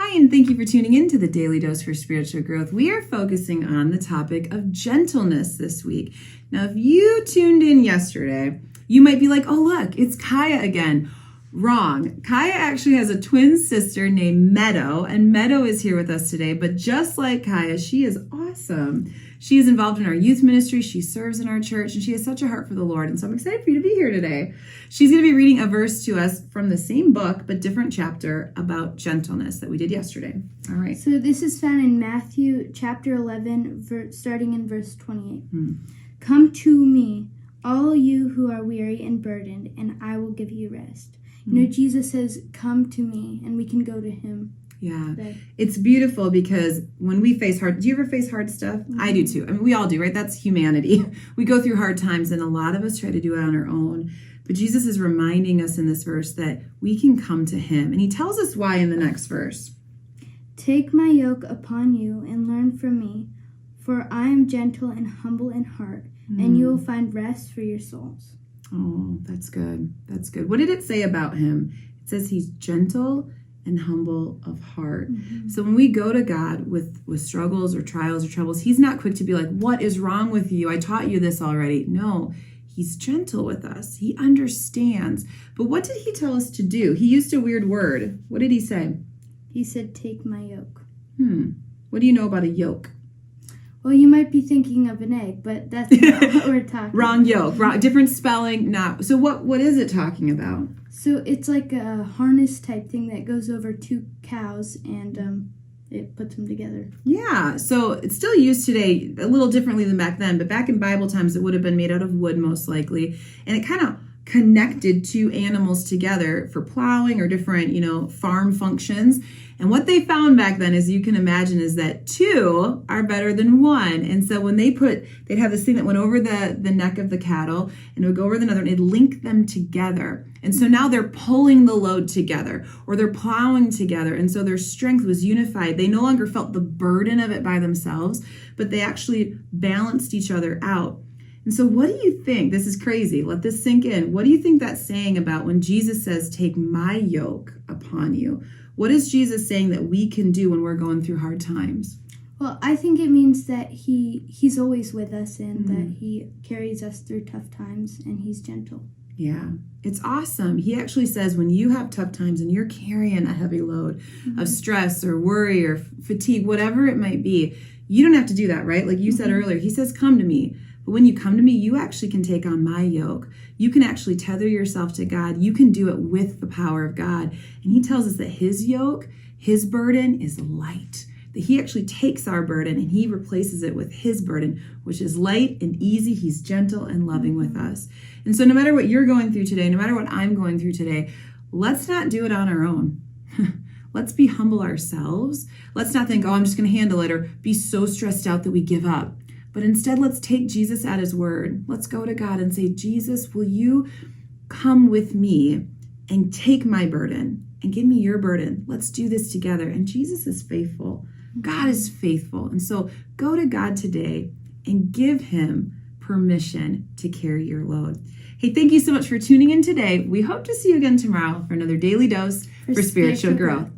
Hi, and thank you for tuning in to the Daily Dose for Spiritual Growth. We are focusing on the topic of gentleness this week. Now, if you tuned in yesterday, you might be like, oh, look, it's Kaya again. Wrong. Kaya actually has a twin sister named Meadow, and Meadow is here with us today. But just like Kaya, she is awesome. She is involved in our youth ministry. She serves in our church, and she has such a heart for the Lord. And so I'm excited for you to be here today. She's going to be reading a verse to us from the same book, but different chapter about gentleness that we did yesterday. All right. So this is found in Matthew chapter 11, starting in verse 28. Come to me, all you who are weary and burdened, and I will give you rest. You know, Jesus says, come to me, and we can go to him. Yeah, it's beautiful because when we face hard, do you ever face hard stuff? I do too. I mean, we all do, right? That's humanity. We go through hard times, and a lot of us try to do it on our own. But Jesus is reminding us in this verse that we can come to him. And he tells us why in the next verse. Take my yoke upon you and learn from me, for I am gentle and humble in heart, and you will find rest for your souls. Oh, that's good. That's good. What did it say about him? It says he's gentle and humble of heart. So when we go to God with struggles or trials or troubles, he's not quick to be like, what is wrong with you? I taught you this already. No, he's gentle with us. He understands. But what did he tell us to do? He used a weird word. What did he say? He said, take my yoke. What do you know about a yoke? Well, you might be thinking of an egg, but that's not what we're talking Wrong yoke. Wrong, different spelling. Not. So what is it talking about? So it's like a harness type thing that goes over two cows and it puts them together. Yeah. So it's still used today a little differently than back then. But back in Bible times, it would have been made out of wood most likely. And it kind of connected two animals together for plowing or different, farm functions. And what they found back then, as you can imagine, is that two are better than one. And so when they'd have this thing that went over the neck of the cattle and it would go over another and it'd link them together. And so now they're pulling the load together or they're plowing together. And so their strength was unified. They no longer felt the burden of it by themselves, but they actually balanced each other out. And so what do you think? This is crazy. Let this sink in. What do you think that's saying about when Jesus says, take my yoke upon you? What is Jesus saying that we can do when we're going through hard times? Well, I think it means that he's always with us and that he carries us through tough times and he's gentle. Yeah, it's awesome. He actually says when you have tough times and you're carrying a heavy load of stress or worry or fatigue, whatever it might be, you don't have to do that, right? Like you said earlier, he says, come to me. But when you come to me, you actually can take on my yoke. You can actually tether yourself to God. You can do it with the power of God. And he tells us that his yoke, his burden is light. That he actually takes our burden and he replaces it with his burden, which is light and easy. He's gentle and loving with us. And so no matter what you're going through today, no matter what I'm going through today, let's not do it on our own. Let's be humble ourselves. Let's not think, I'm just going to handle it, or be so stressed out that we give up. But instead, let's take Jesus at his word. Let's go to God and say, Jesus, will you come with me and take my burden and give me your burden? Let's do this together. And Jesus is faithful. God is faithful. And so go to God today and give him permission to carry your load. Hey, thank you so much for tuning in today. We hope to see you again tomorrow for another Daily Dose for Spiritual Growth.